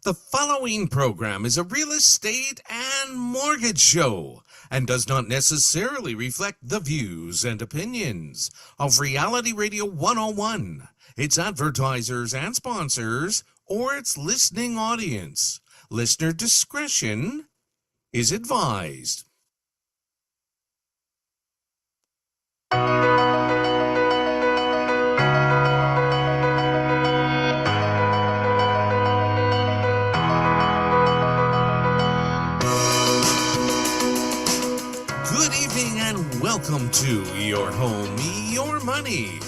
The following program is a real estate and mortgage show and does not necessarily reflect the views and opinions of Reality Radio 101, its advertisers and sponsors, or its listening audience. Listener discretion is advised. Good evening and welcome to Your Home, Your Money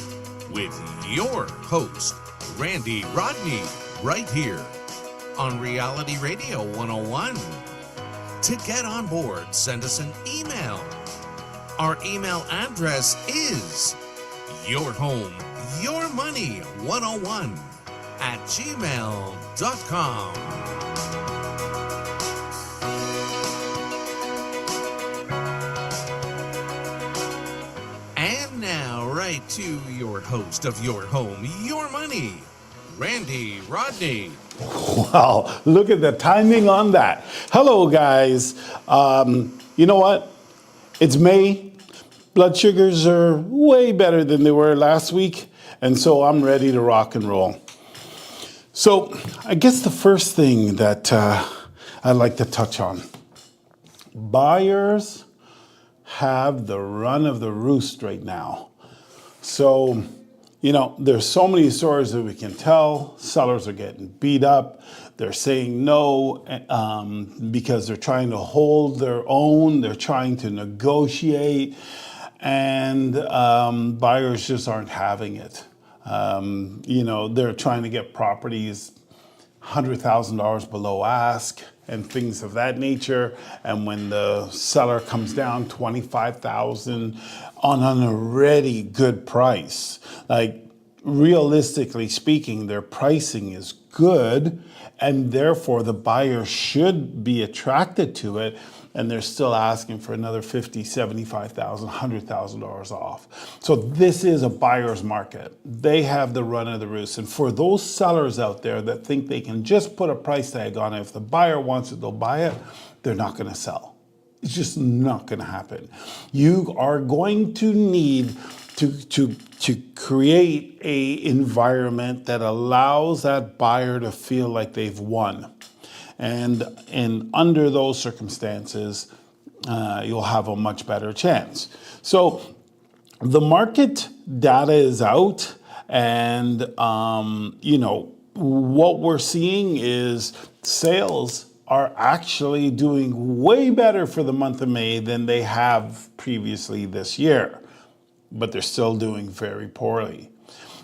with your host, Randy Rodney, right here on Reality Radio 101. To get on board, send us an email. Our email address is yourhomeyourmoney101@gmail.com. And now, right to your host of Your Home, Your Money, Randy Rodney. Wow, look at the timing on that. Hello, guys. You know what? It's May. Blood sugars are way better than they were last week, and so I'm ready to rock and roll. So I guess the first thing that I'd like to touch on, buyers have the run of the roost right now. So, you know, there's so many stories that we can tell. Sellers are getting beat up. They're saying no because they're trying to hold their own. They're trying to negotiate. And buyers just aren't having it. You know, they're trying to get properties $100,000 below ask and things of that nature. And when the seller comes down $25,000 on an already good price, like realistically speaking, their pricing is good, and therefore the buyer should be attracted to it. And they're still asking for another $50,000, $75,000, $100,000 off. So this is a buyer's market. They have the run of the roost. And for those sellers out there that think they can just put a price tag on it, if the buyer wants it, they'll buy it, they're not going to sell. It's just not going to happen. You are going to need to create a environment that allows that buyer to feel like they've won. And under those circumstances, you'll have a much better chance. So the market data is out, and you know, what we're seeing is sales are actually doing way better for the month of May than they have previously this year, but they're still doing very poorly.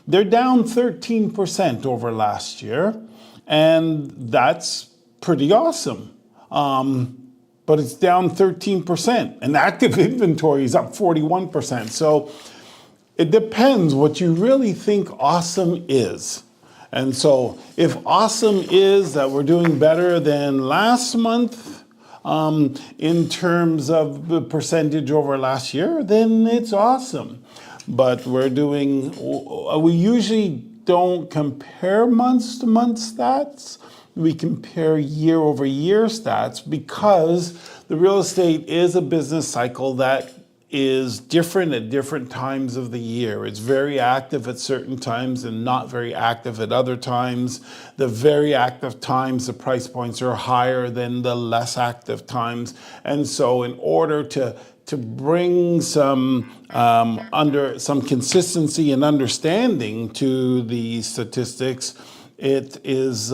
They're down 13% over last year, and that's pretty awesome. But it's down 13%, and active inventory is up 41%. So it depends what you really think awesome is. And so if awesome is that we're doing better than last month in terms of the percentage over last year, then it's awesome. But we usually don't compare month-to-month stats. We compare year-over-year stats because the real estate is a business cycle that is different at different times of the year. It's very active at certain times and not very active at other times. The very active times, the price points are higher than the less active times. And so in order to bring some consistency and understanding to the statistics, it is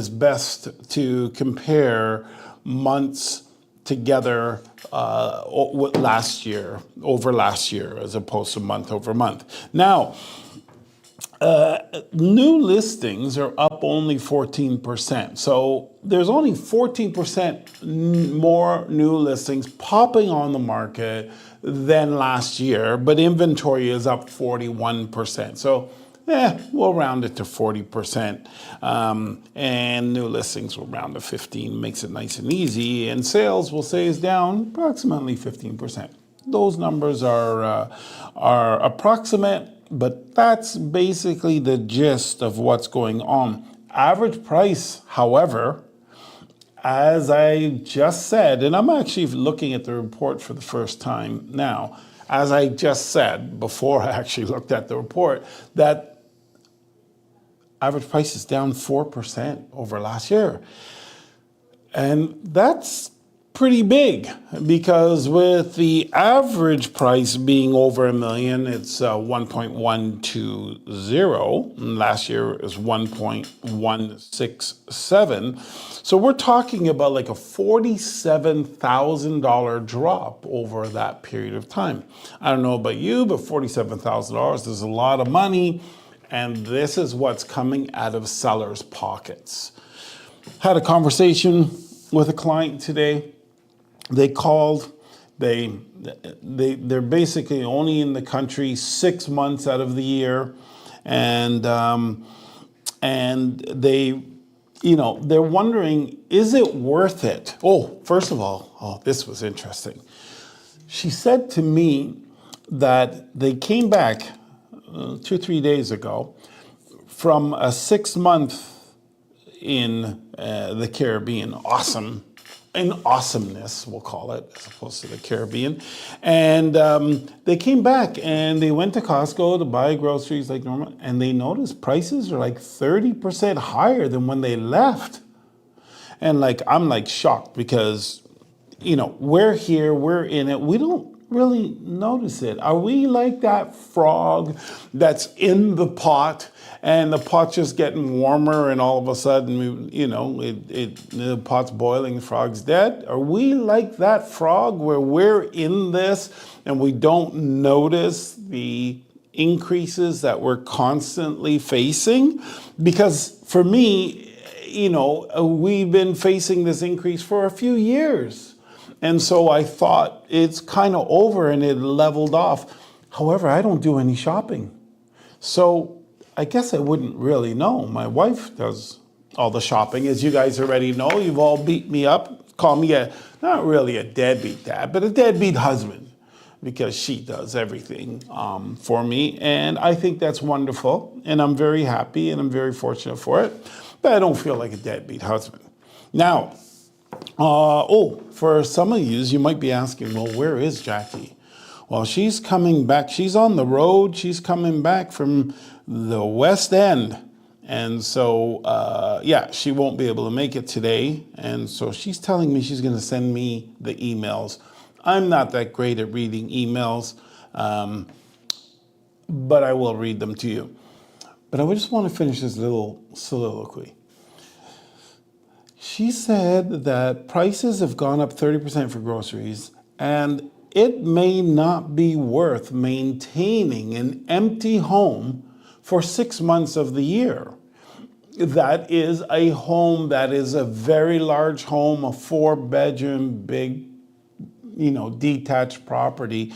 best to compare months together over last year as opposed to month over month. Now, new listings are up only 14%. So there's only 14% more new listings popping on the market than last year, but inventory is up 41%. So we'll round it to 40%. And new listings will round to 15, makes it nice and easy. And sales, we'll say, is down approximately 15%. Those numbers are approximate, but that's basically the gist of what's going on. average price, however, as I just said, and I'm actually looking at the report for the first time now, as I just said before I actually looked at the report, that average price is down 4% over last year. And that's pretty big because with the average price being over a million, it's 1.120. Last year it was 1.167. So we're talking about like a $47,000 drop over that period of time. I don't know about you, but $47,000 is a lot of money. And this is what's coming out of sellers' pockets. Had a conversation with a client today. They called. They're basically only in the country 6 months out of the year, and they, they're wondering, is it worth it? Oh, first of all, this was interesting. She said to me that they came back 2 or 3 days ago from a 6 month in the Caribbean, awesomeness, we'll call it, as opposed to the Caribbean. And they came back and they went to Costco to buy groceries like normal, and they noticed prices are like 30% higher than when they left. And I'm shocked because, we're here, we're in it, we don't really notice it. Are we like that frog that's in the pot and the pot's just getting warmer and all of a sudden, the pot's boiling, the frog's dead? Are we like that frog where we're in this and we don't notice the increases that we're constantly facing? Because for me, we've been facing this increase for a few years. And so I thought it's kind of over and it leveled off. However, I don't do any shopping. So I guess I wouldn't really know. My wife does all the shopping. As you guys already know, you've all beat me up, call me not really a deadbeat dad, but a deadbeat husband, because she does everything for me. And I think that's wonderful. And I'm very happy and I'm very fortunate for it. But I don't feel like a deadbeat husband. Now, for some of you might be asking, well, where is Jackie? Well, she's coming back. She's on the road. She's coming back from the West End. And so, she won't be able to make it today. And so she's telling me she's going to send me the emails. I'm not that great at reading emails, but I will read them to you. But I just want to finish this little soliloquy. She said that prices have gone up 30% for groceries, and it may not be worth maintaining an empty home for 6 months of the year. That is a home that is a very large home, a 4-bedroom, big, detached property,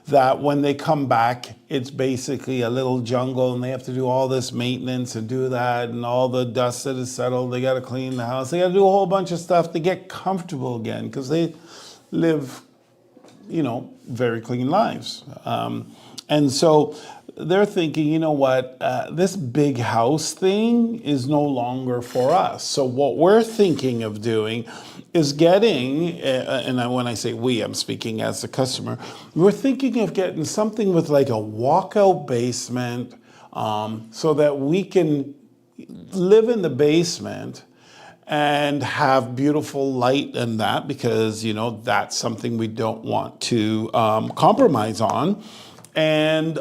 that when they come back, it's basically a little jungle and they have to do all this maintenance and do that, and all the dust that is settled, they got to clean the house. They got to do a whole bunch of stuff to get comfortable again because they live, very clean lives. And so they're thinking, this big house thing is no longer for us. So what we're thinking of doing is getting, and when I say we, I'm speaking as a customer, we're thinking of getting something with like a walkout basement, so that we can live in the basement and have beautiful light and that, because, that's something we don't want to compromise on. And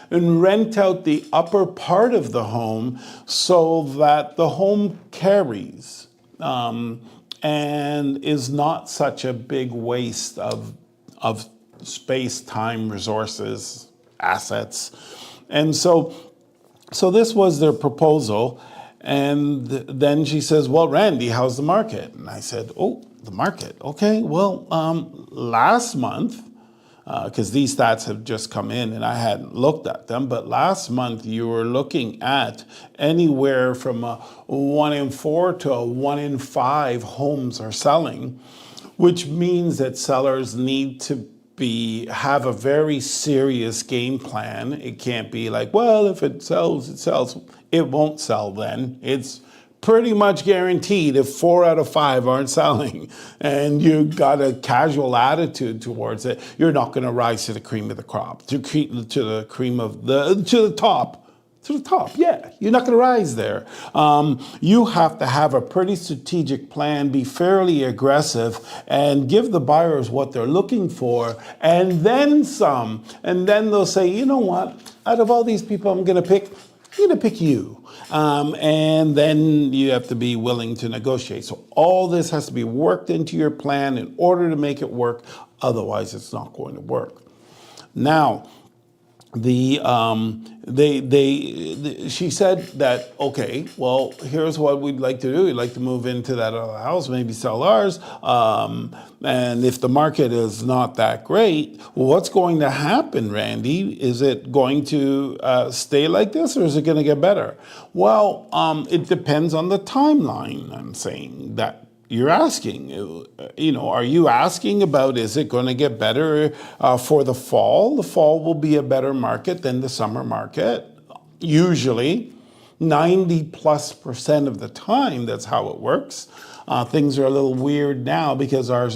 rent out the upper part of the home so that the home carries and is not such a big waste of space, time, resources, assets. And so this was their proposal. And then she says, well, Randy, how's the market? And I said, oh, the market. Okay, well, last month, because these stats have just come in and I hadn't looked at them, but last month you were looking at anywhere from a 1 in 4 to a 1 in 5 homes are selling, which means that sellers need to have a very serious game plan. It can't be like, well, if it sells, it sells. It won't sell then. It's pretty much guaranteed if 4 out of 5 aren't selling and you got a casual attitude towards it, you're not going to rise to the cream of the crop, to the cream of to the top. To the top, yeah. You're not going to rise there. You have to have a pretty strategic plan, be fairly aggressive, and give the buyers what they're looking for, and then some. And then they'll say, you know what? Out of all these people I'm going to pick you. And then you have to be willing to negotiate. So all this has to be worked into your plan in order to make it work. Otherwise, it's not going to work. Now, she said that, okay, well, here's what we'd like to do. We'd like to move into that other house, maybe sell ours. And if the market is not that great, well, what's going to happen, Randy? Is it going to stay like this, or is it going to get better? Well, it depends on the timeline, I'm saying that. You're asking, are you asking about, is it going to get better for the fall? The fall will be a better market than the summer market. Usually, 90+% of the time, that's how it works. Things are a little weird now because our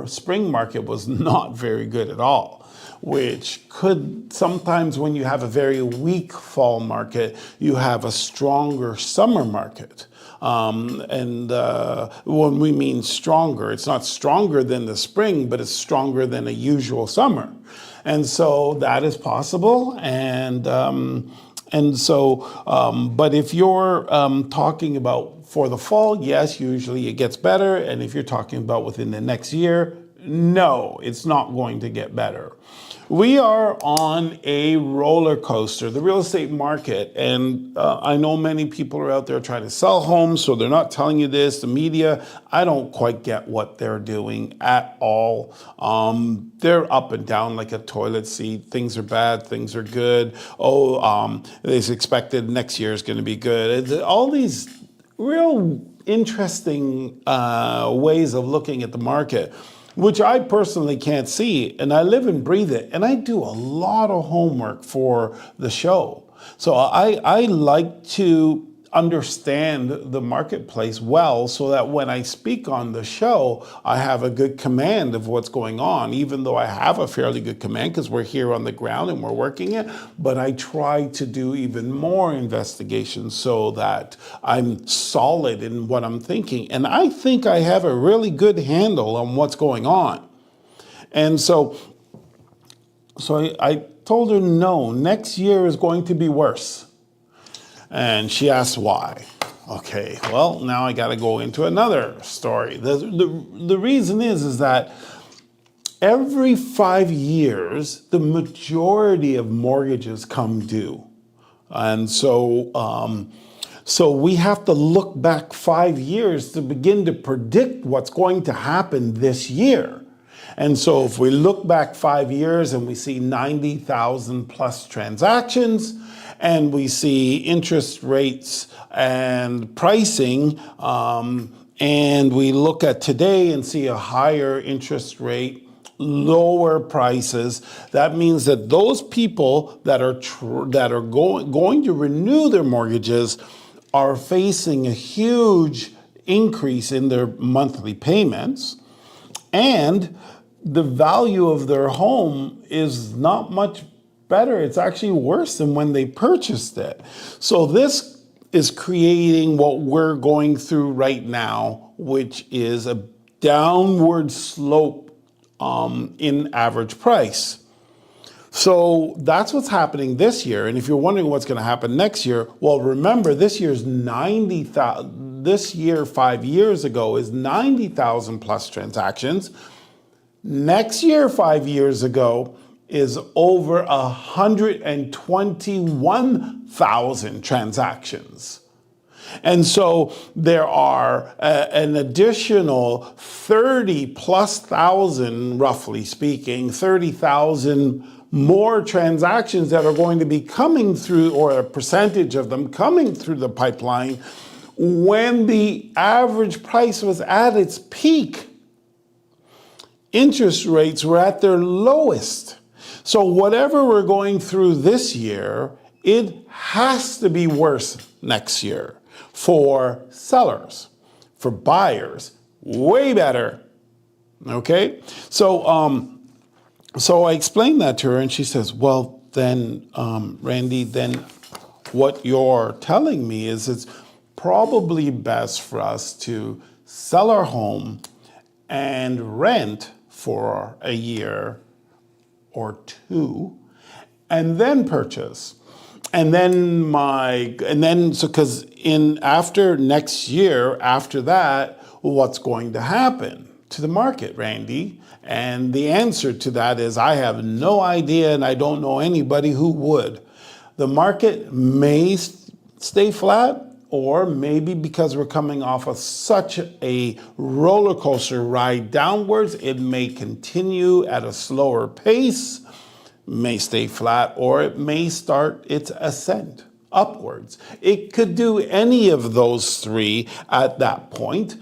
spring market was not very good at all, which could sometimes, when you have a very weak fall market, you have a stronger summer market. And when we mean stronger, it's not stronger than the spring, but it's stronger than a usual summer. And so that is possible. But if you're talking about for the fall, yes, usually it gets better. And if you're talking about within the next year, no, it's not going to get better. We are on a roller coaster, the real estate market, and I know many people are out there trying to sell homes, so they're not telling you this. The media, I don't quite get what they're doing at all. They're up and down like a toilet seat. Things are bad, things are good. It's expected next year is going to be good. All these real interesting ways of looking at the market, which I personally can't see, and I live and breathe it, and I do a lot of homework for the show. So I like to understand the marketplace well so that when I speak on the show, I have a good command of what's going on, even though I have a fairly good command because we're here on the ground and we're working it, but I try to do even more investigation so that I'm solid in what I'm thinking. And I think I have a really good handle on what's going on. And so I told her, no, next year is going to be worse. And she asked why. Okay, well, now I got to go into another story. The reason is that every 5 years, the majority of mortgages come due. And so we have to look back 5 years to begin to predict what's going to happen this year. And so if we look back 5 years and we see 90,000 plus transactions, and we see interest rates and pricing, and we look at today and see a higher interest rate, lower prices, that means that those people that are going to renew their mortgages are facing a huge increase in their monthly payments, and the value of their home is not much better. It's actually worse than when they purchased it. So this is creating what we're going through right now, which is a downward slope in average price. So that's what's happening this year. And if you're wondering what's going to happen next year, well, remember this year's 90,000. This year, 5 years ago, is 90,000 plus transactions. Next year, 5 years ago, is over 121,000 transactions. And so there are an additional 30,000+, roughly speaking, 30,000 more transactions that are going to be coming through, or a percentage of them coming through the pipeline, when the average price was at its peak. Interest rates were at their lowest. So whatever we're going through this year, it has to be worse next year. For sellers, for buyers, way better. Okay? So I explained that to her, and she says, well, then, Randy, then what you're telling me is it's probably best for us to sell our home and rent for a year or two, and then purchase. And then so because after next year, after that, what's going to happen to the market, Randy? And the answer to that is I have no idea, and I don't know anybody who would. The market may stay flat, or maybe because we're coming off of such a roller coaster ride downwards, it may continue at a slower pace, may stay flat, or it may start its ascent upwards. It could do any of those three at that point,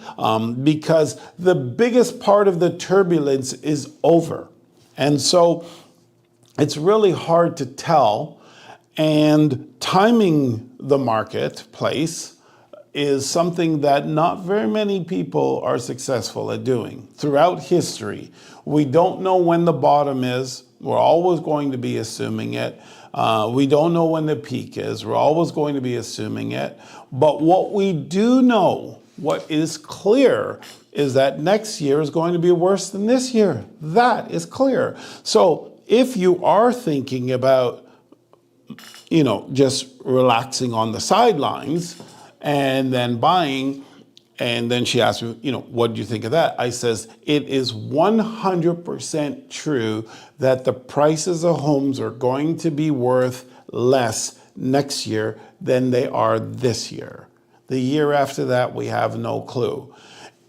because the biggest part of the turbulence is over. And so it's really hard to tell. And timing the marketplace is something that not very many people are successful at doing. Throughout history, we don't know when the bottom is. We're always going to be assuming it. We don't know when the peak is. We're always going to be assuming it. But what we do know, what is clear, is that next year is going to be worse than this year. That is clear. So if you are thinking about just relaxing on the sidelines and then buying. And then she asked me, what do you think of that? I says, it is 100% true that the prices of homes are going to be worth less next year than they are this year. The year after that, we have no clue.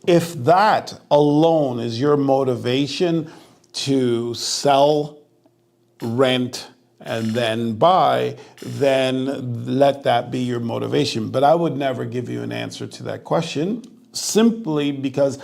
If that alone is your motivation to sell, rent, and then buy, then let that be your motivation. But I would never give you an answer to that question, simply because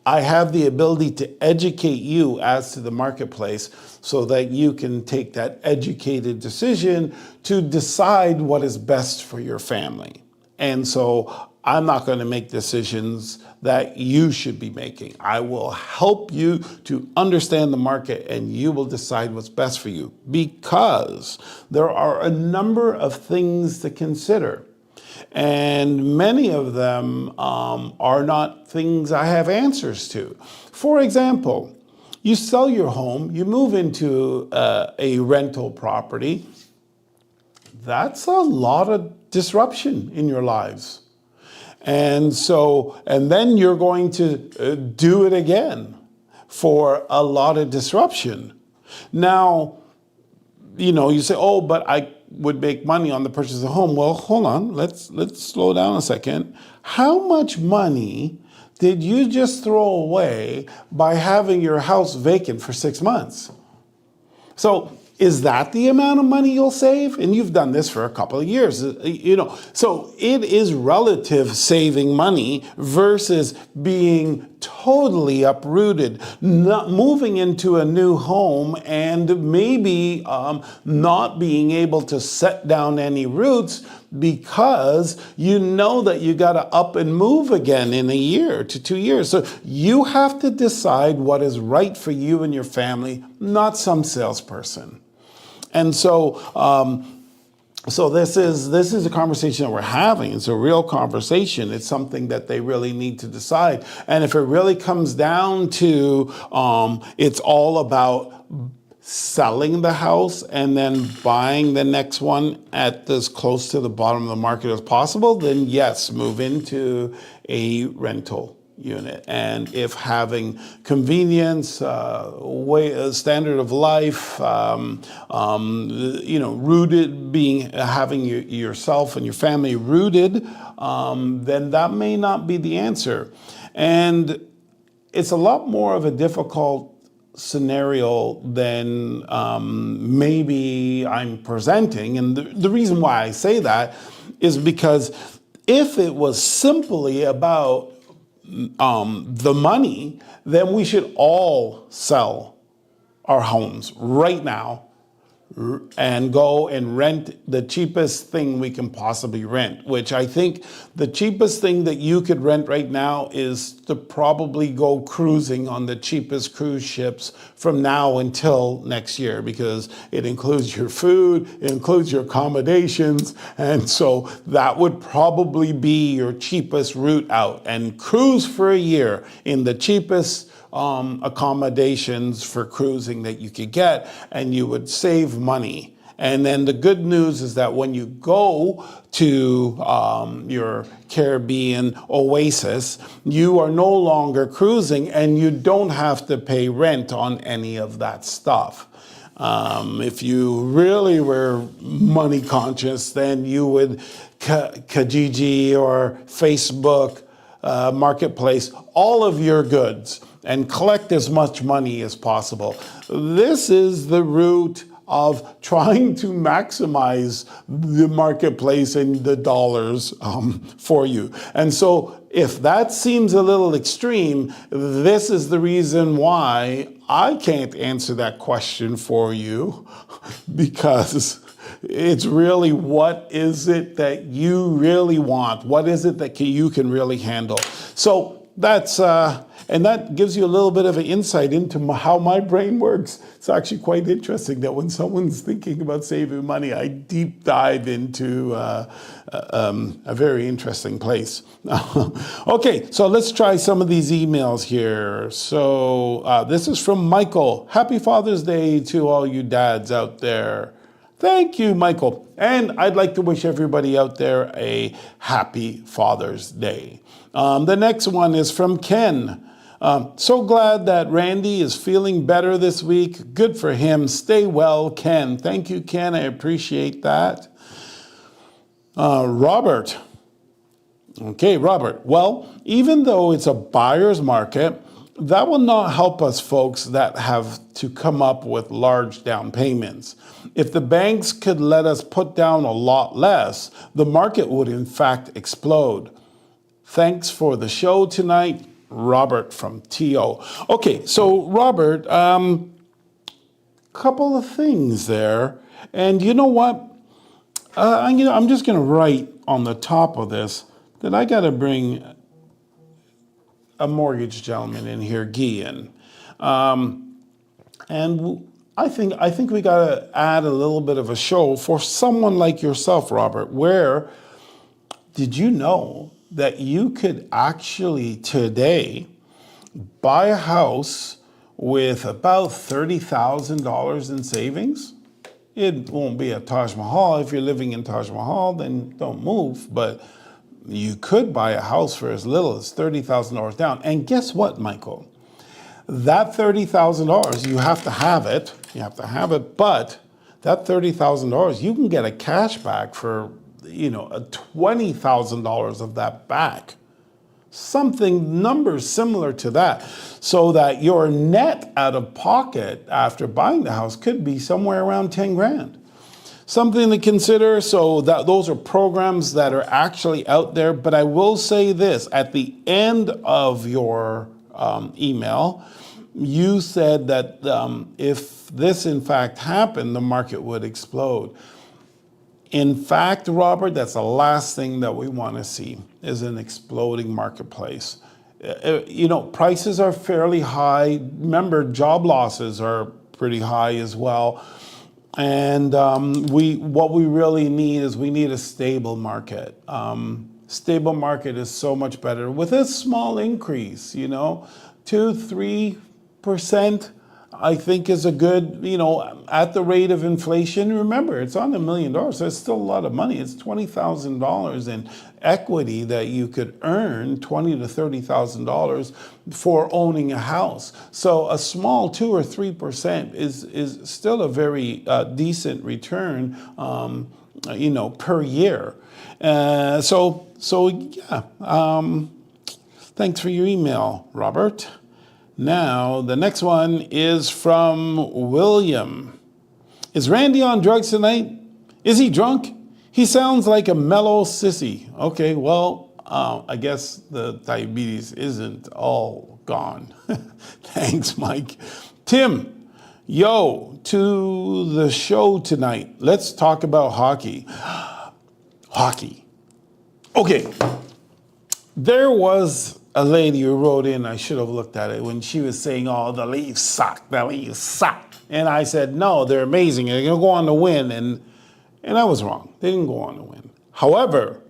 I have the ability to educate you as to the marketplace so that you can take that educated decision to decide what is best for your family. And so I'm not going to make decisions that you should be making. I will help you to understand the market, and you will decide what's best for you, because there are a number of things to consider. And many of them are not things I have answers to. For example, you sell your home, you move into a rental property. That's a lot of disruption in your lives. And then you're going to do it again for a lot of disruption. Now, you say, oh, but I would make money on the purchase of a home. Well, hold on, let's slow down a second. How much money did you just throw away by having your house vacant for 6 months? So is that the amount of money you'll save? And you've done this for a couple of years, So it is relative saving money versus being totally uprooted, not moving into a new home and maybe not being able to set down any roots because you know that you got to up and move again in a year to 2 years. So you have to decide what is right for you and your family, not some salesperson. And so this is a conversation that we're having. It's a real conversation. It's something that they really need to decide. And if it really comes down to it's all about selling the house and then buying the next one at as close to the bottom of the market as possible, then yes, move into a rental unit. And if having convenience, standard of life, rooted, having yourself and your family rooted, then that may not be the answer. And it's a lot more of a difficult scenario than maybe I'm presenting. And the reason why I say that is because if it was simply about the money, then we should all sell our homes right now, and go and rent the cheapest thing we can possibly rent, which I think the cheapest thing that you could rent right now is to probably go cruising on the cheapest cruise ships from now until next year, because it includes your food, it includes your accommodations, and so that would probably be your cheapest route out, and cruise for a year in the cheapest accommodations for cruising that you could get, and you would save money. And then the good news is that when you go to your Caribbean oasis, you are no longer cruising and you don't have to pay rent on any of that stuff. If you really were money conscious, then you would Kijiji or Facebook Marketplace all of your goods and collect as much money as possible. This is the route of trying to maximize the marketplace and the dollars for you. And so if that seems a little extreme, this is the reason why I can't answer that question for you, because it's really, what is it that you really want? What is it that you can really handle? So that's, and that gives you a little bit of an insight into how my brain works. It's actually quite interesting that when someone's thinking about saving money, I deep dive into a very interesting place. Okay, so let's try some of these emails here. So this is from Michael. Happy Father's Day to all you dads out there. Thank you, Michael. And I'd like to wish everybody out there a happy Father's Day. The next one is from Ken. So glad that Randy is feeling better this week. Good for him. Stay well, Ken. Thank you, Ken. I appreciate that. Robert. Okay, Robert. Well, even though it's a buyer's market, that will not help us folks that have to come up with large down payments. If the banks could let us put down a lot less, the market would in fact explode. Thanks for the show tonight, Robert from TO. Okay, so Robert, couple of things there. And you know what? I'm just going to write on the top of this that I got to bring a mortgage gentleman in here, Gian. And I think we got to add a little bit of a show for someone like yourself, Robert, where did you know that you could actually today buy a house with about $30,000 in savings? It won't be a Taj Mahal. If you're living in Taj Mahal, then don't move. But you could buy a house for as little as $30,000 down. And guess what, Michael? That $30,000, you have to have it. You have to have it. But that $30,000, you can get a cash back for, $20,000 of that back. Numbers similar to that, so that your net out of pocket after buying the house could be somewhere around 10 grand. Something to consider. So that those are programs that are actually out there. But I will say this, at the end of your email, you said that if this in fact happened, the market would explode. In fact, Robert, that's the last thing that we want to see, is an exploding marketplace. Prices are fairly high. Remember, job losses are pretty high as well. And what we really need is we need a stable market. Stable market is so much better with a small increase, 2-3%. I think is a good, at the rate of inflation. Remember, it's on $1 million, so it's still a lot of money. It's $20,000 in equity that you could earn, $20,000 to $30,000 for owning a house. So a small 2 or 3% is still a very decent return, per year. Thanks for your email, Robert. Now, the next one is from William. Is Randy on drugs tonight? Is he drunk? He sounds like a mellow sissy. Okay, well, I guess the diabetes isn't all gone. Thanks, Mike. Tim, Yo, to the show tonight. Let's talk about hockey. Hockey. Okay. There was a lady who wrote in, I should have looked at it, when she was saying, oh, the Leafs suck, the Leafs suck. And I said, no, they're amazing. They're going to go on to win. And I was wrong. They didn't go on to win. However,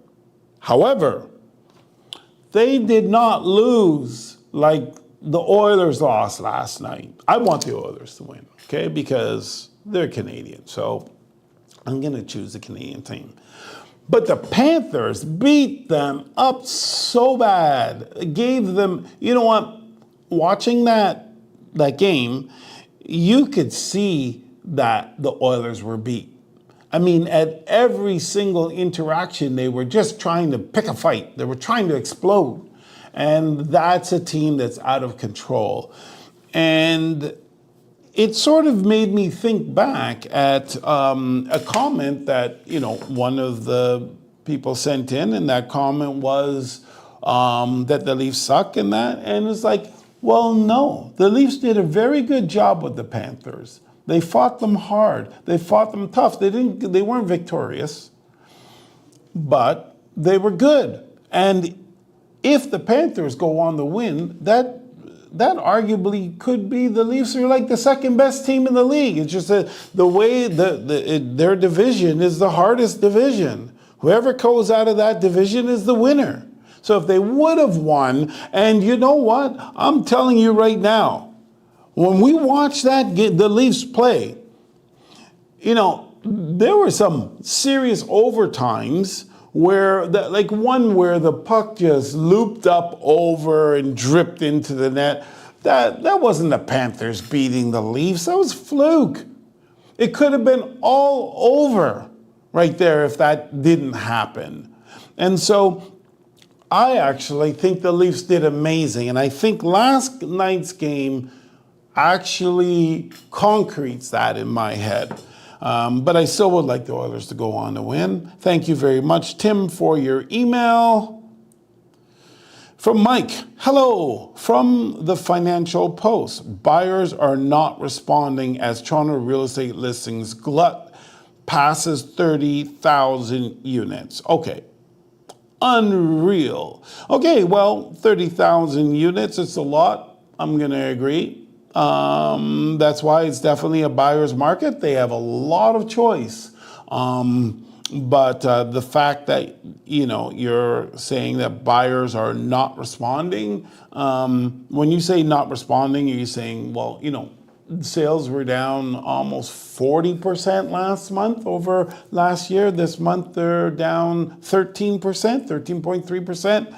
they did not lose like the Oilers lost last night. I want the Oilers to win, okay, because they're Canadian. So I'm going to choose the Canadian team. But the Panthers beat them up so bad. Gave them, you know what, watching that game, you could see that the Oilers were beat. I mean, at every single interaction, they were just trying to pick a fight. They were trying to explode. And that's a team that's out of control. And it sort of made me think back at a comment that, one of the people sent in, and that comment was that the Leafs suck and that. And it's like, well, no, the Leafs did a very good job with the Panthers. They fought them hard. They fought them tough. They weren't victorious, but they were good. And if the Panthers go on to win, that arguably could be the Leafs are like the second best team in the league. It's just the way their division is the hardest division. Whoever goes out of that division is the winner. So if they would have won, and you know what? I'm telling you right now, when we watch the Leafs play, there were some serious overtimes where where the puck just looped up over and dripped into the net. That wasn't the Panthers beating the Leafs. That was fluke. It could have been all over right there if that didn't happen. And so I actually think the Leafs did amazing. And I think last night's game actually concretes that in my head. But I still would like the Oilers to go on to win. Thank you very much, Tim, for your email. From Mike, hello. From the Financial Post, buyers are not responding as Toronto real estate listings glut passes 30,000 units. Okay. Unreal. Okay, well, 30,000 units, it's a lot. I'm going to agree. That's why it's definitely a buyer's market. They have a lot of choice. But the fact that, you're saying that buyers are not responding, when you say not responding, you're saying, well, sales were down almost 40% last month over last year. This month they're down 13%, 13.3%.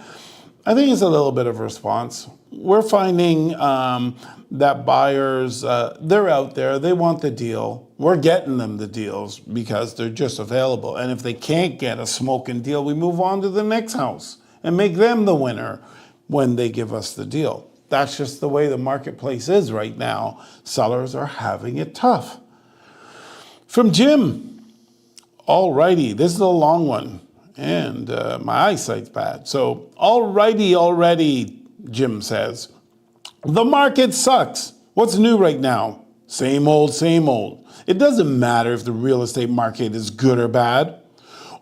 I think it's a little bit of a response. We're finding that buyers, they're out there, they want the deal. We're getting them the deals because they're just available. And if they can't get a smoking deal, we move on to the next house and make them the winner when they give us the deal. That's just the way the marketplace is right now. Sellers are having it tough. From Jim, alrighty, this is a long one. And my eyesight's bad. So, already, Jim says. The market sucks. What's new right now? Same old, same old. It doesn't matter if the real estate market is good or bad,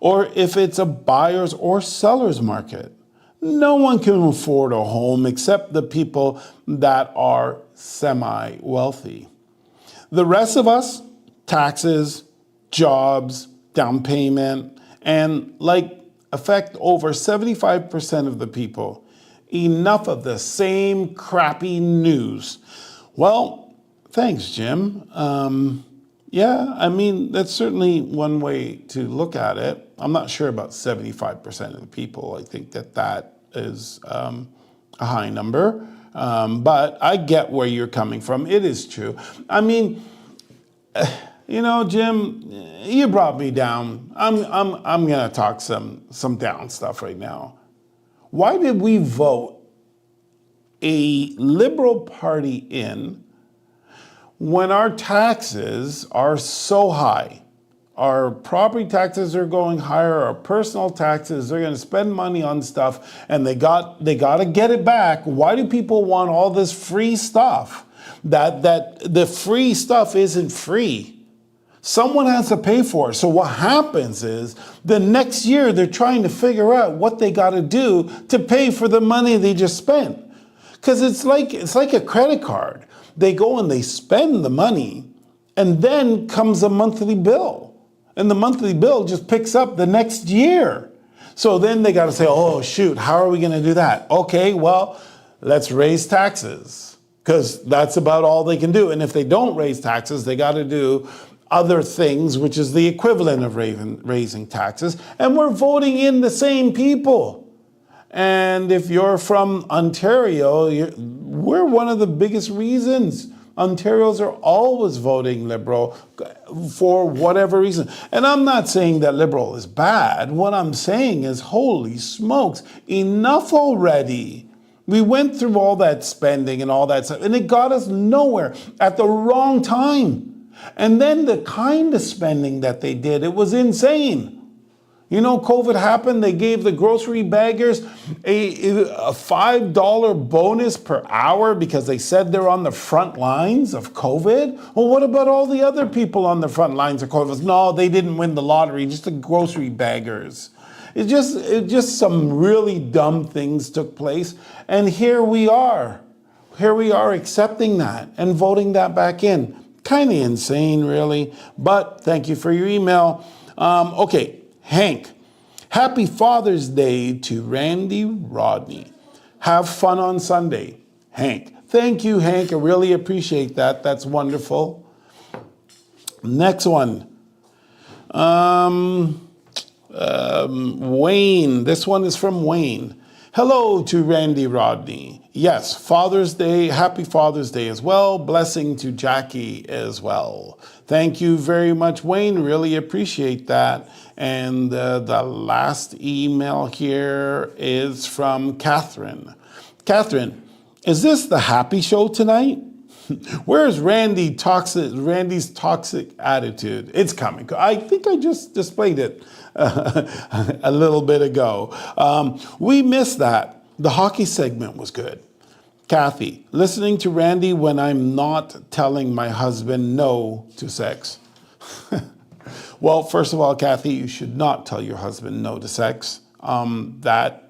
or if it's a buyer's or seller's market. No one can afford a home except the people that are semi-wealthy. The rest of us, taxes, jobs, down payment, and affect over 75% of the people. Enough of the same crappy news. Well, thanks, Jim. Yeah, I mean, that's certainly one way to look at it. I'm not sure about 75% of the people. I think that is a high number. But I get where you're coming from. It is true. I mean, Jim, you brought me down. I'm gonna talk some down stuff right now. Why did we vote a Liberal Party in when our taxes are so high? Our property taxes are going higher, our personal taxes, they're going to spend money on stuff and they got to get it back. Why do people want all this free stuff? that the free stuff isn't free. Someone has to pay for it. So what happens is the next year they're trying to figure out what they got to do to pay for the money they just spent. Because it's like a credit card. They go and they spend the money, and then comes a monthly bill. And the monthly bill just picks up the next year. So then they got to say, oh, shoot, how are we going to do that? Okay, well, let's raise taxes, because that's about all they can do. And if they don't raise taxes, they got to do other things, which is the equivalent of raising taxes. And we're voting in the same people. And if you're from Ontario, we're one of the biggest reasons. Ontarians are always voting Liberal for whatever reason. And I'm not saying that Liberal is bad. What I'm saying is, holy smokes, enough already. We went through all that spending and all that stuff, and it got us nowhere at the wrong time. And then the kind of spending that they did, it was insane. You know, COVID happened, they gave the grocery baggers a $5 bonus per hour because they said they're on the front lines of COVID. Well, what about all the other people on the front lines of COVID? No, they didn't win the lottery, just the grocery baggers. It just some really dumb things took place. And here we are accepting that and voting that back in. Kind of insane, really. But thank you for your email. Okay. Hank, happy Father's Day to Randy Rodney. Have fun on Sunday. Hank. Thank you, Hank. I really appreciate that. That's wonderful. Next one. Wayne. This one is from Wayne. Hello to Randy Rodney. Yes, Father's Day. Happy Father's Day as well. Blessing to Jackie as well. Thank you very much, Wayne. Really appreciate that. And the last email here is from Catherine. Catherine, is this the happy show tonight? Where's Randy's toxic attitude? It's coming. I think I just displayed it a little bit ago. We missed that. The hockey segment was good. Kathy, listening to Randy when I'm not telling my husband no to sex. Well, first of all, Kathy, you should not tell your husband no to sex. That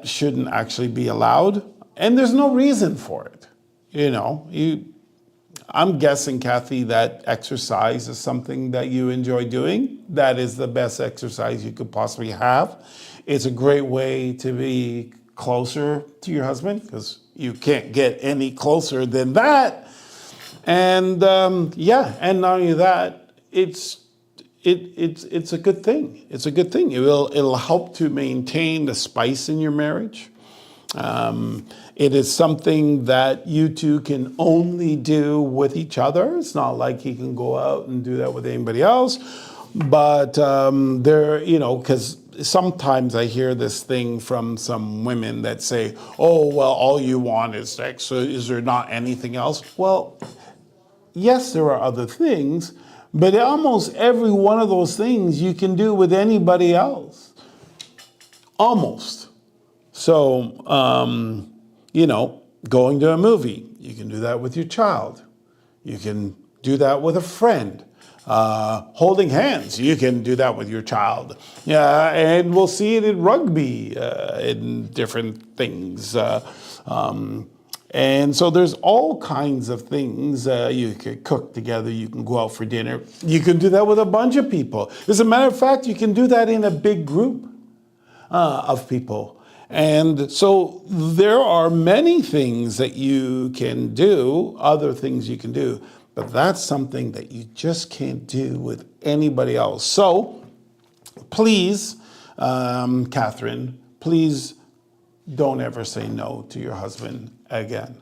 shouldn't actually be allowed. And there's no reason for it. You know, I'm guessing, Kathy, that exercise is something that you enjoy doing. That is the best exercise you could possibly have. It's a great way to be closer to your husband, because you can't get any closer than that. And and not only that, it's a good thing. It's a good thing. It'll help to maintain the spice in your marriage. It is something that you two can only do with each other. It's not like he can go out and do that with anybody else. But because sometimes I hear this thing from some women that say, oh, well, all you want is sex. So is there not anything else? Well, yes, there are other things, but almost every one of those things you can do with anybody else. Almost. So, going to a movie, you can do that with your child. You can do that with a friend. Holding hands, you can do that with your child. And we'll see it in rugby, in different things. And so there's all kinds of things. You can cook together, you can go out for dinner. You can do that with a bunch of people. As a matter of fact, you can do that in a big group of people. And so there are many things that you can do, other things you can do, but that's something that you just can't do with anybody else. So please, Catherine, please don't ever say no to your husband again.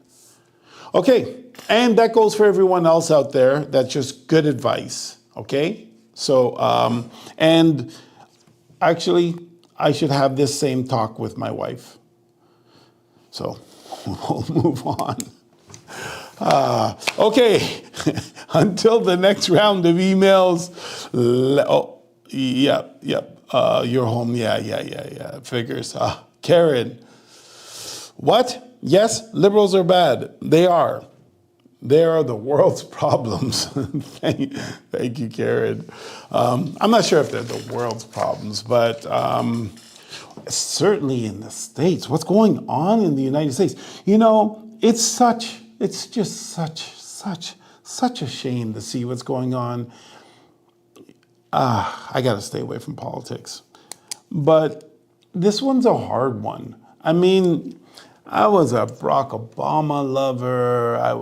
Okay, and that goes for everyone else out there. That's just good advice, okay? So, and actually, I should have this same talk with my wife. So we'll move on. Okay, until the next round of emails. You're home. Yeah. Figures. Karen, what? yes, liberals are bad. They are. They are the world's problems. Thank you, Karen. I'm not sure if they're the world's problems, but certainly in the States, what's going on in the United States? It's just such a shame to see what's going on. I got to stay away from politics. But this one's a hard one. I mean, I was a Barack Obama lover. I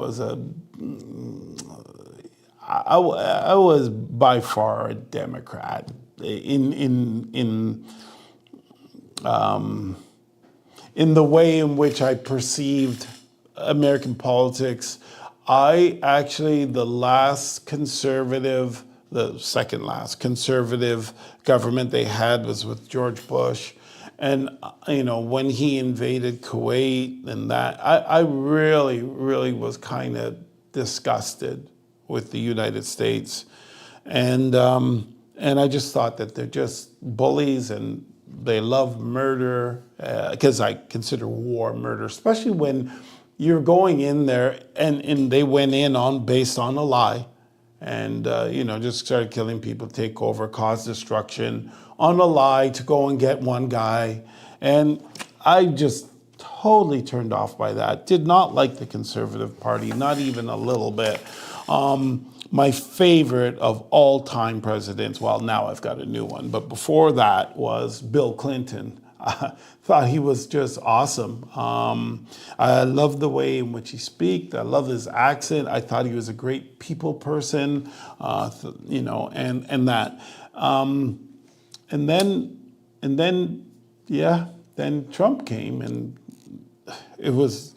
was by far a Democrat in the way in which I perceived American politics. The second last conservative government they had was with George Bush. And, when he invaded Kuwait and that, I really, really was kind of disgusted with the United States. And I just thought that they're just bullies and they love murder, because I consider war murder, especially when you're going in there and they went in based on a lie and, just started killing people, take over, cause destruction on a lie to go and get one guy. And I just totally turned off by that. Did not like the Conservative Party, not even a little bit. My favorite of all time presidents, well, now I've got a new one, but before that was Bill Clinton. I thought he was just awesome. I love the way in which he speaks. I love his accent. I thought he was a great people person, and that. Then Trump came, and it was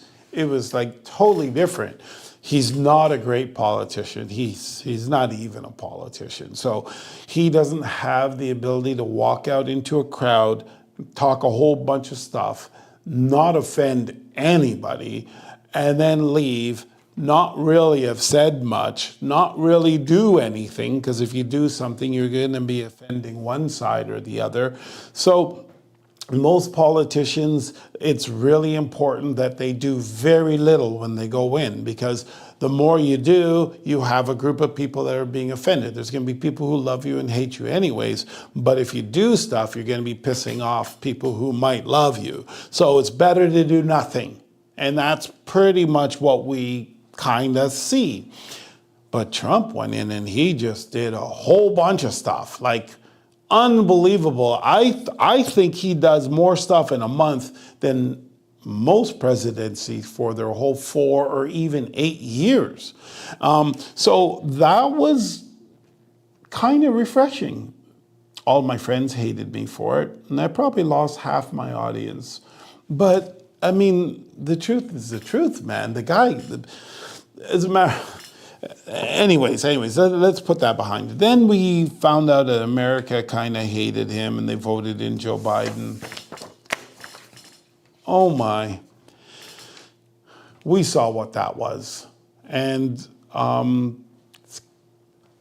like totally different. He's not a great politician. He's not even a politician. So he doesn't have the ability to walk out into a crowd, talk a whole bunch of stuff, not offend anybody, and then leave, not really have said much, not really do anything, because if you do something, you're going to be offending one side or the other. So most politicians, it's really important that they do very little when they go in, because the more you do, you have a group of people that are being offended. There's going to be people who love you and hate you anyways, but if you do stuff, you're going to be pissing off people who might love you. So it's better to do nothing. And that's pretty much what we kind of see. But Trump went in and he just did a whole bunch of stuff, like unbelievable. I think he does more stuff in a month than most presidencies for their whole 4 or even 8 years. So that was kind of refreshing. All my friends hated me for it, and I probably lost half my audience. But I mean, the truth is the truth, man. The guy, as a matter. Anyways, let's put that behind it. Then we found out that America kind of hated him and they voted in Joe Biden. Oh my. We saw what that was. And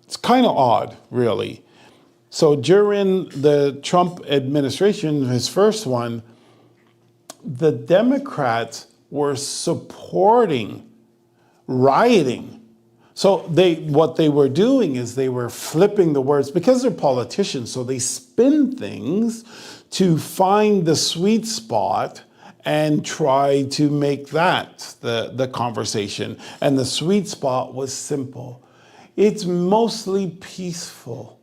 it's kind of odd, really. So during the Trump administration, his first one, the Democrats were supporting rioting. So what they were doing is they were flipping the words, because they're politicians, so they spin things to find the sweet spot and try to make that the conversation. And the sweet spot was simple. It's mostly peaceful.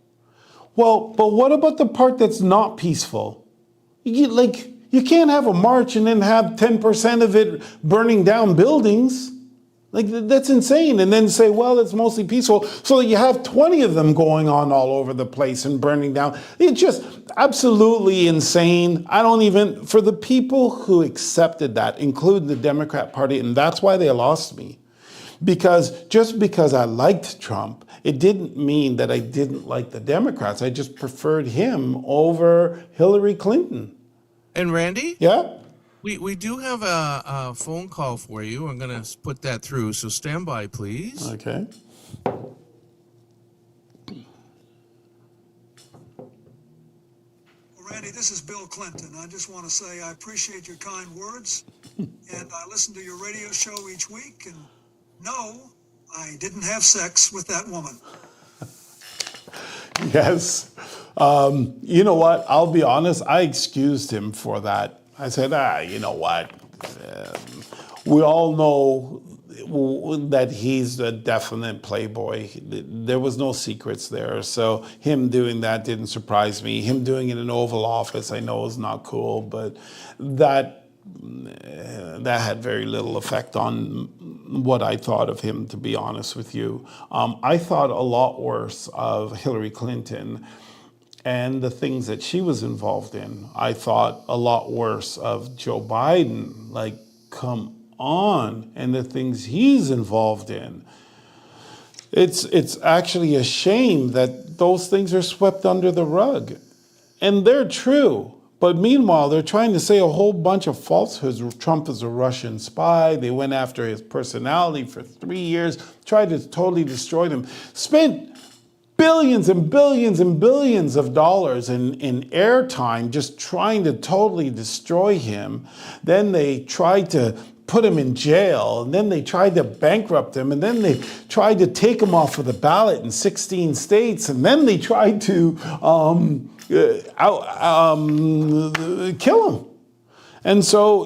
Well, but what about the part that's not peaceful? You can't have a march and then have 10% of it burning down buildings. That's insane. And then say, well, it's mostly peaceful. So you have 20 of them going on all over the place and burning down. It's just absolutely insane. For the people who accepted that, including the Democrat Party, and that's why they lost me. Because just because I liked Trump, it didn't mean that I didn't like the Democrats. I just preferred him over Hillary Clinton. And Randy? Yeah? We do have a phone call for you. I'm going to put that through, so stand by, please. Okay. Randy, this is Bill Clinton. I just want to say I appreciate your kind words. And I listen to your radio show each week, and no, I didn't have sex with that woman. Yes. You know what? I'll be honest. I excused him for that. I said, you know what? We all know that he's a definite playboy. There was no secrets there. So him doing that didn't surprise me. Him doing it in Oval Office, I know is not cool, but that had very little effect on what I thought of him, to be honest with you. I thought a lot worse of Hillary Clinton and the things that she was involved in. I thought a lot worse of Joe Biden. Like, come on, and the things he's involved in. It's actually a shame that those things are swept under the rug. And they're true. But meanwhile, they're trying to say a whole bunch of falsehoods. Trump is a Russian spy. They went after his personality for 3 years, tried to totally destroy him, spent billions and billions and billions of dollars in airtime just trying to totally destroy him. Then they tried to put him in jail, and then they tried to bankrupt him, and then they tried to take him off of the ballot in 16 states, and then they tried to kill him. And so,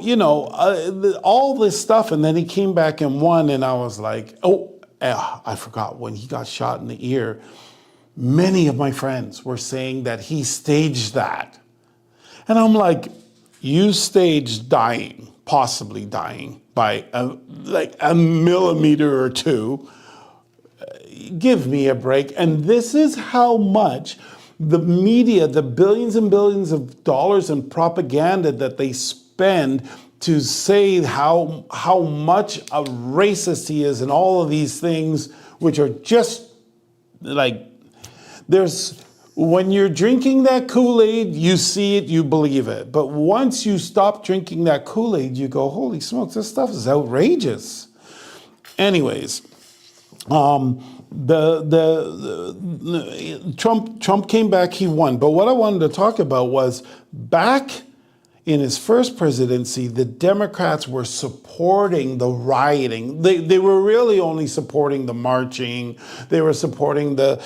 all this stuff, and then he came back and won, and I was like, I forgot, when he got shot in the ear, many of my friends were saying that he staged that. And I'm like, you staged dying, possibly dying by a millimeter or two. Give me a break. And this is how much the media, the billions and billions of dollars in propaganda that they spend to say how much a racist he is and all of these things, which are just like, when you're drinking that Kool-Aid, you see it, you believe it. But once you stop drinking that Kool-Aid, you go, holy smokes, this stuff is outrageous. Anyways, Trump came back, he won. But what I wanted to talk about was back in his first presidency, the Democrats were supporting the rioting. They were really only supporting the marching. They were supporting the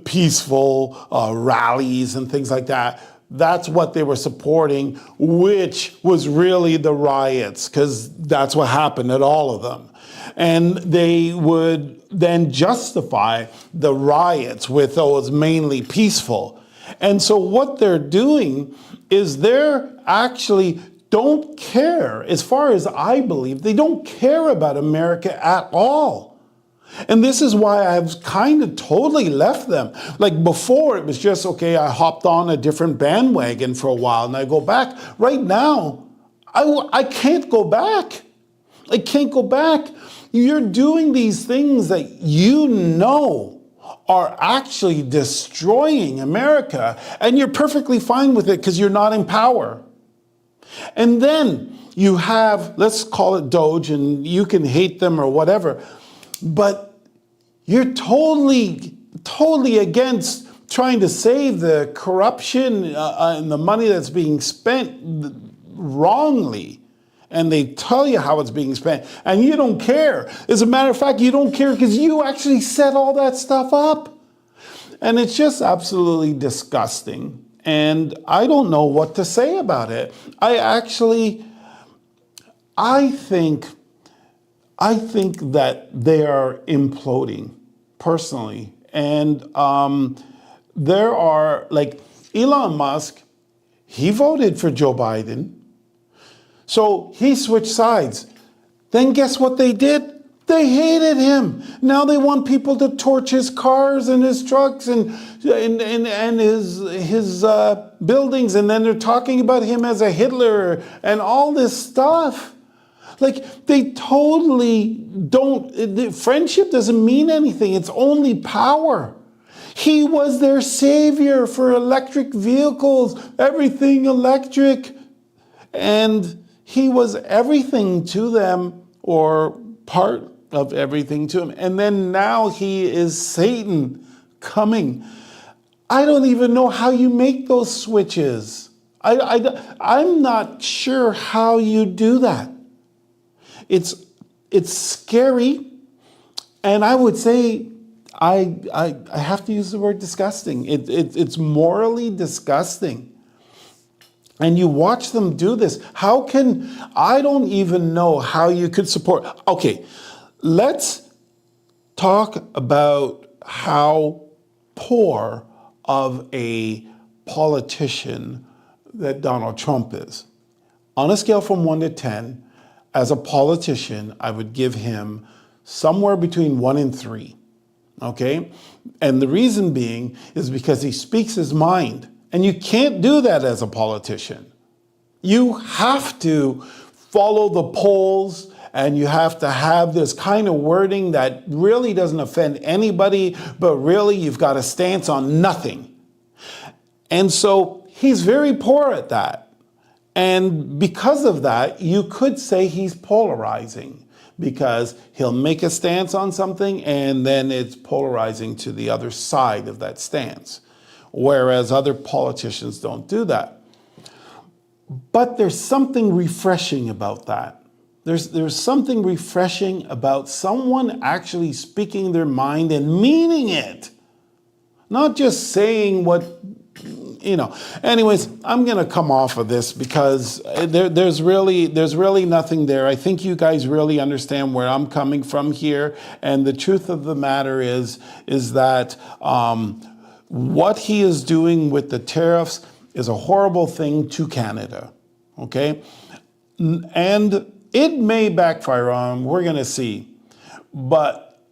peaceful rallies and things like that. That's what they were supporting, which was really the riots, because that's what happened at all of them. And they would then justify the riots with those mainly peaceful. And so what they're doing is they're actually don't care, as far as I believe, they don't care about America at all. And this is why I've kind of totally left them. Like before, it was just, okay, I hopped on a different bandwagon for a while and I go back. Right now, I can't go back. I can't go back. You're doing these things that you know are actually destroying America, and you're perfectly fine with it because you're not in power. And then you have, let's call it Doge, and you can hate them or whatever, but you're totally against trying to save the corruption and the money that's being spent wrongly. And they tell you how it's being spent, and you don't care. As a matter of fact, you don't care because you actually set all that stuff up. And it's just absolutely disgusting. And I don't know what to say about it. I think that they are imploding, personally. And there are, like, Elon Musk, he voted for Joe Biden. So he switched sides. Then guess what they did? They hated him. Now they want people to torch his cars and his trucks and his buildings. And then they're talking about him as a Hitler and all this stuff. Like, they totally don't, friendship doesn't mean anything. It's only power. He was their savior for electric vehicles, everything electric. And he was everything to them, or part of everything to him. And then now he is Satan coming. I don't even know how you make those switches. I'm not sure how you do that. It's scary, and I would say I have to use the word disgusting. It's morally disgusting. And you watch them do this. I don't even know how you could support. Okay, let's talk about how poor of a politician that Donald Trump is. On a scale from 1 to 10, as a politician, I would give him somewhere between 1 and 3. Okay? And the reason being is because he speaks his mind. And you can't do that as a politician. You have to follow the polls, and you have to have this kind of wording that really doesn't offend anybody, but really you've got a stance on nothing. And so he's very poor at that. And because of that, you could say he's polarizing, because he'll make a stance on something and then it's polarizing to the other side of that stance, whereas other politicians don't do that. But there's something refreshing about that. There's something refreshing about someone actually speaking their mind and meaning it, not just saying what, Anyways, I'm going to come off of this because there's really nothing there. I think you guys really understand where I'm coming from here. And the truth of the matter is that what he is doing with the tariffs is a horrible thing to Canada. Okay? And it may backfire on him. We're going to see. But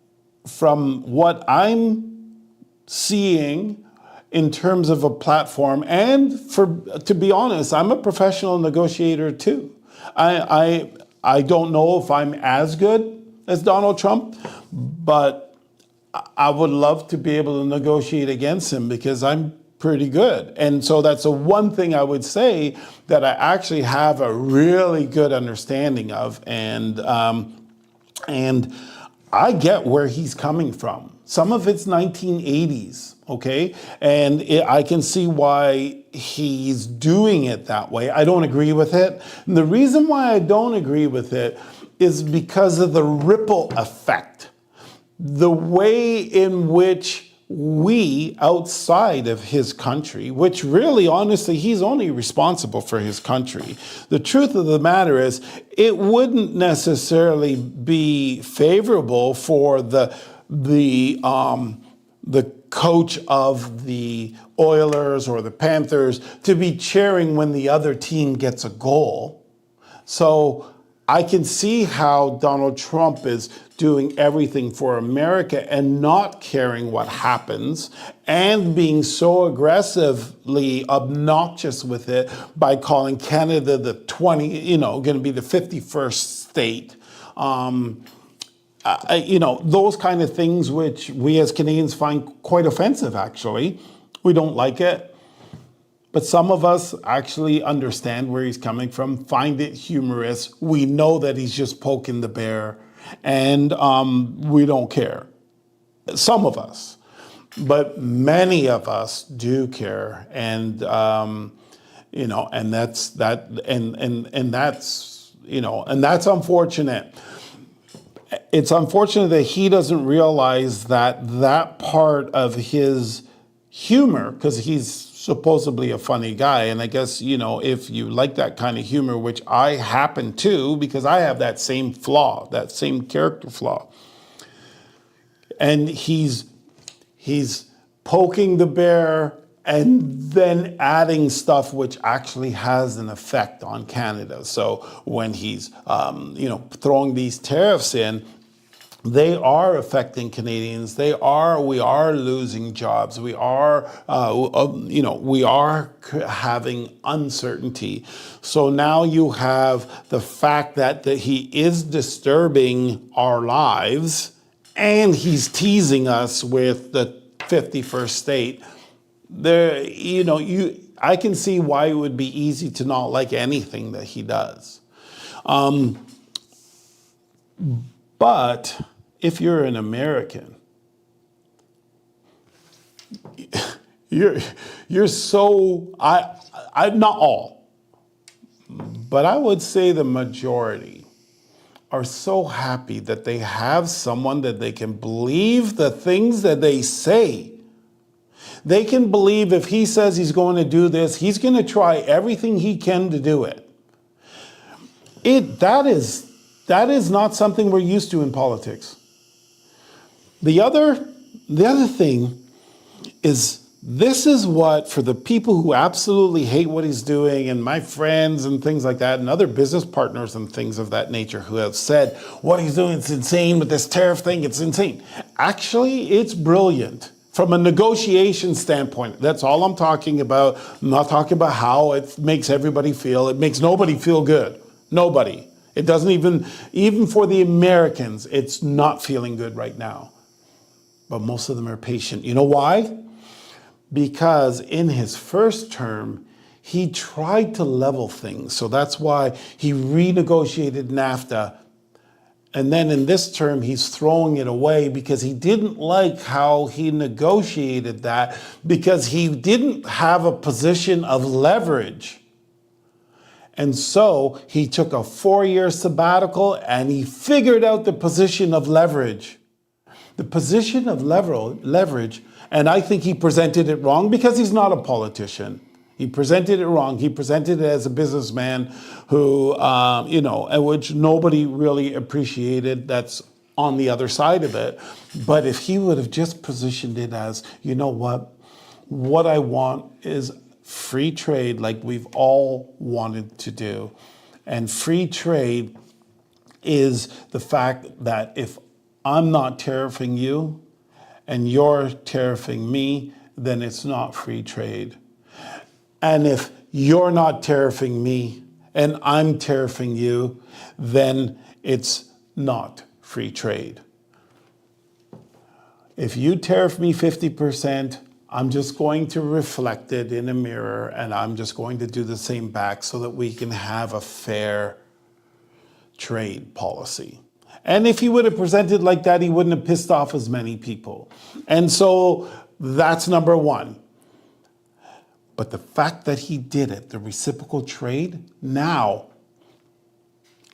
from what I'm seeing in terms of a platform, and to be honest, I'm a professional negotiator too. I don't know if I'm as good as Donald Trump, but I would love to be able to negotiate against him because I'm pretty good. And so that's the one thing I would say that I actually have a really good understanding of, and I get where he's coming from. Some of it's 1980s, okay? And I can see why he's doing it that way. I don't agree with it. And the reason why I don't agree with it is because of the ripple effect. The way in which we, outside of his country, which really, honestly, he's only responsible for his country. The truth of the matter is, it wouldn't necessarily be favorable for the coach of the Oilers or the Panthers to be cheering when the other team gets a goal. So I can see how Donald Trump is doing everything for America and not caring what happens, and being so aggressively obnoxious with it by calling Canada the going to be the 51st state. Those kind of things which we as Canadians find quite offensive, actually. We don't like it. But some of us actually understand where he's coming from, find it humorous. We know that he's just poking the bear, and we don't care. Some of us. But many of us do care. And, and that's that, and that's unfortunate. It's unfortunate that he doesn't realize that part of his humor, because he's supposedly a funny guy. And I guess, if you like that kind of humor, which I happen to, because I have that same flaw, that same character flaw. And he's poking the bear and then adding stuff which actually has an effect on Canada. So when he's, throwing these tariffs in, they are affecting Canadians. We are losing jobs. We are having uncertainty. So now you have the fact that he is disturbing our lives, and he's teasing us with the 51st state. I can see why it would be easy to not like anything that he does. But if you're an American, you're so, I not all, but I would say the majority are so happy that they have someone that they can believe the things that they say. They can believe if he says he's going to do this, he's going to try everything he can to do it. That is not something we're used to in politics. The other thing is, this is what, for the people who absolutely hate what he's doing, and my friends and things like that, and other business partners and things of that nature who have said, what he's doing is insane with this tariff thing, it's insane. Actually, it's brilliant. From a negotiation standpoint, that's all I'm talking about. I'm not talking about how it makes everybody feel. It makes nobody feel good. Nobody. It doesn't even for the Americans, it's not feeling good right now. But most of them are patient. You know why? Because in his first term, he tried to level things. So that's why he renegotiated NAFTA. And then in this term, he's throwing it away because he didn't like how he negotiated that, because he didn't have a position of leverage. And so he took a 4-year sabbatical and he figured out the position of leverage. The position of leverage, and I think he presented it wrong because he's not a politician. He presented it wrong. He presented it as a businessman who, and which nobody really appreciated. That's on the other side of it. But if he would have just positioned it as, you know what I want is free trade, like we've all wanted to do. And free trade is the fact that if I'm not tariffing you and you're tariffing me, then it's not free trade. And if you're not tariffing me and I'm tariffing you, then it's not free trade. If you tariff me 50%, I'm just going to reflect it in a mirror and I'm just going to do the same back so that we can have a fair trade policy. And if he would have presented like that, he wouldn't have pissed off as many people. And so that's number one. But the fact that he did it, the reciprocal trade, now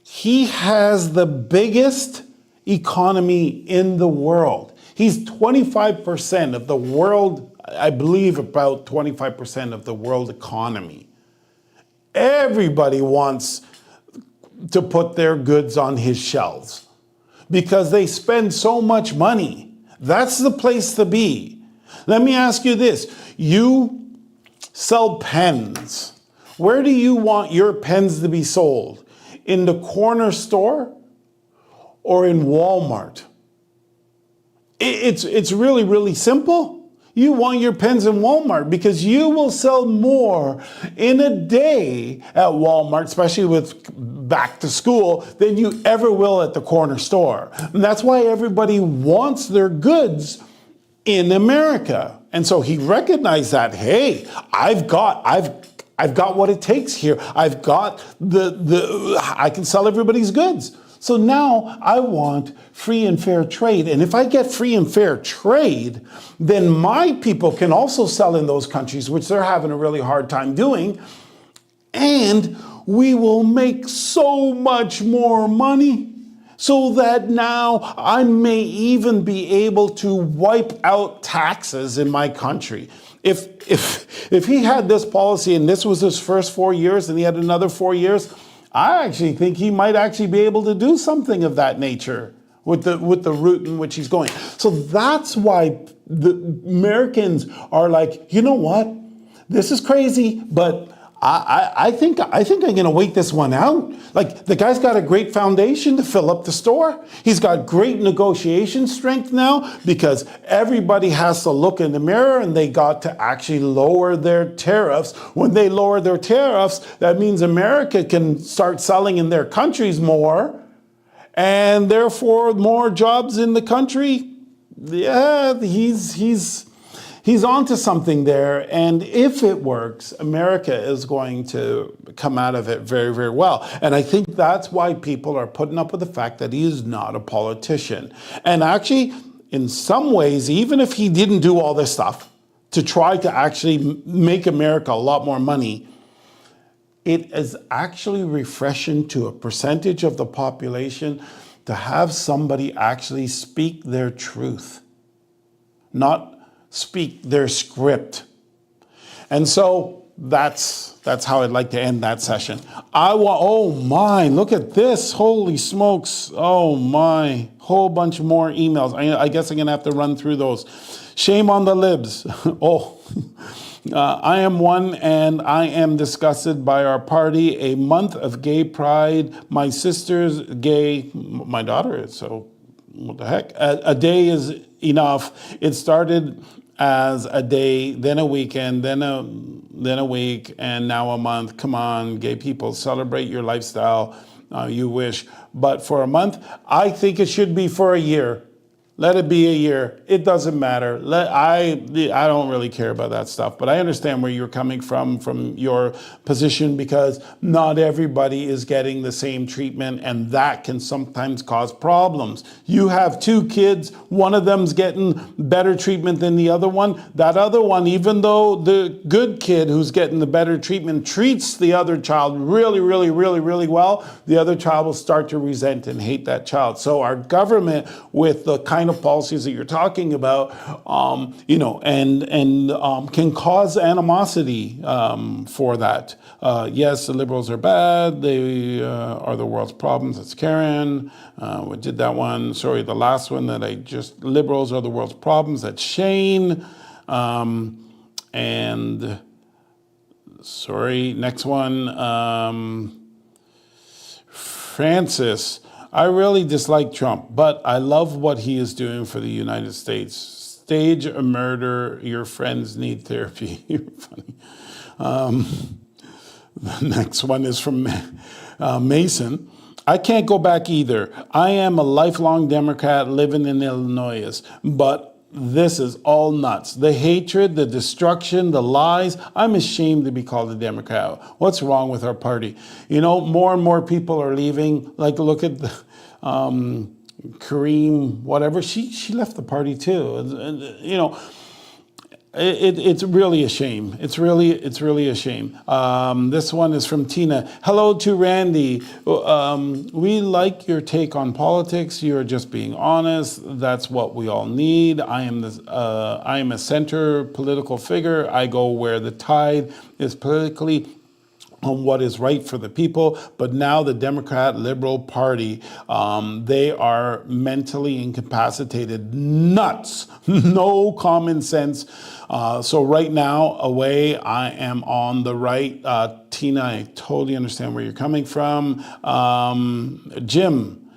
he has the biggest economy in the world. He's 25% of the world, I believe about 25% of the world economy. Everybody wants to put their goods on his shelves because they spend so much money. That's the place to be. Let me ask you this. You sell pens. Where do you want your pens to be sold? In the corner store or in Walmart? It's really, really simple. You want your pens in Walmart because you will sell more in a day at Walmart, especially with back to school, than you ever will at the corner store. And that's why everybody wants their goods in America. And so he recognized that, hey, I've got what it takes here. I've got I can sell everybody's goods. So now I want free and fair trade. And if I get free and fair trade, then my people can also sell in those countries, which they're having a really hard time doing. And we will make so much more money, so that now I may even be able to wipe out taxes in my country. If he had this policy and this was his first 4 years and he had another 4 years, I actually think he might actually be able to do something of that nature with the route in which he's going. So that's why the Americans are like, you know what? This is crazy, but I think I'm going to wait this one out. Like, the guy's got a great foundation to fill up the store. He's got great negotiation strength now because everybody has to look in the mirror and they got to actually lower their tariffs. When they lower their tariffs, that means America can start selling in their countries more and therefore more jobs in the country. Yeah, he's onto something there. And if it works, America is going to come out of it very, very well. And I think that's why people are putting up with the fact that he is not a politician. And actually, in some ways, even if he didn't do all this stuff, to try to actually make America a lot more money, it is actually refreshing to a percentage of the population to have somebody actually speak their truth, not speak their script. And so that's how I'd like to end that session. Oh my, look at this. Holy smokes. Oh my, whole bunch more emails. I guess I'm going to have to run through those. Shame on the libs. I am one and I am disgusted by our party. A month of gay pride. My sister's gay. My daughter is, so what the heck? A day is enough. It started as a day, then a weekend, then a week, and now a month. Come on, gay people, celebrate your lifestyle. You wish. But for a month, I think it should be for a year. Let it be a year. It doesn't matter. I don't really care about that stuff, but I understand where you're coming from your position, because not everybody is getting the same treatment, and that can sometimes cause problems. You have 2 kids, one of them's getting better treatment than the other one. That other one, even though the good kid who's getting the better treatment treats the other child really, really, really, really well, the other child will start to resent and hate that child. So our government, with the kind of policies that you're talking about, can cause animosity for that. Yes, the liberals are bad. They are the world's problems. That's Karen. We did that one. Sorry, the last one that liberals are the world's problems. That's Shane. And sorry, next one. Francis. I really dislike Trump, but I love what he is doing for the United States. Stage a murder. Your friends need therapy. You're funny. The next one is from Mason. I can't go back either. I am a lifelong Democrat living in Illinois, but this is all nuts. The hatred, the destruction, the lies. I'm ashamed to be called a Democrat. What's wrong with our party? More and more people are leaving. Like, look at the, Kareem, whatever. She left the party too. It's really a shame. It's really a shame. This one is from Tina. Hello to Randy. We like your take on politics. You're just being honest. That's what we all need. I am a center political figure. I go where the tide is politically on what is right for the people. But now the Democrat Liberal Party, they are mentally incapacitated nuts. No common sense. So right now, I am on the right. Tina, I totally understand where you're coming from. Jim,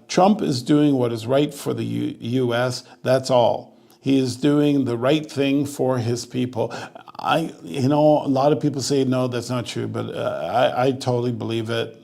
Trump is doing what is right for the U.S. That's all. He is doing the right thing for his people. A lot of people say, no, that's not true, but I totally believe it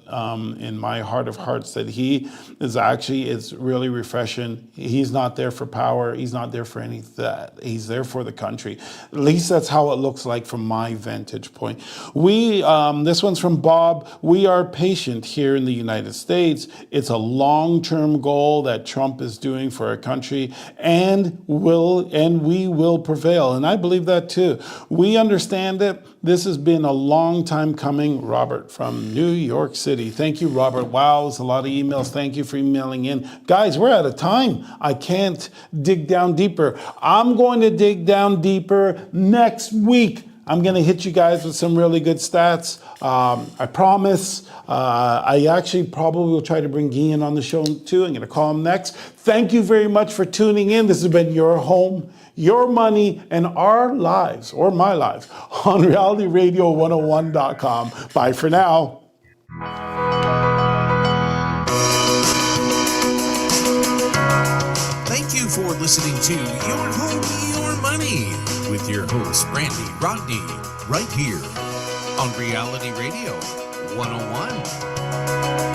in my heart of hearts that he is it's really refreshing. He's not there for power. He's not there for any of that. He's there for the country. At least that's how it looks like from my vantage point. This one's from Bob. We are patient here in the United States. It's a long-term goal that Trump is doing for our country, and we will prevail. And I believe that too. We understand it. This has been a long time coming. Robert from New York City. Thank you, Robert. Wow, it's a lot of emails. Thank you for emailing in. Guys, we're out of time. I can't dig down deeper. I'm going to dig down deeper next week. I'm going to hit you guys with some really good stats. I promise. I actually probably will try to bring Guillen on the show too. I'm going to call him next. Thank you very much for tuning in. This has been your home, your money, and our lives, or my lives, on realityradio101.com. Bye for now. Thank you for listening to Your Home, Your Money with your host, Randy Rodney, right here on Reality Radio 101.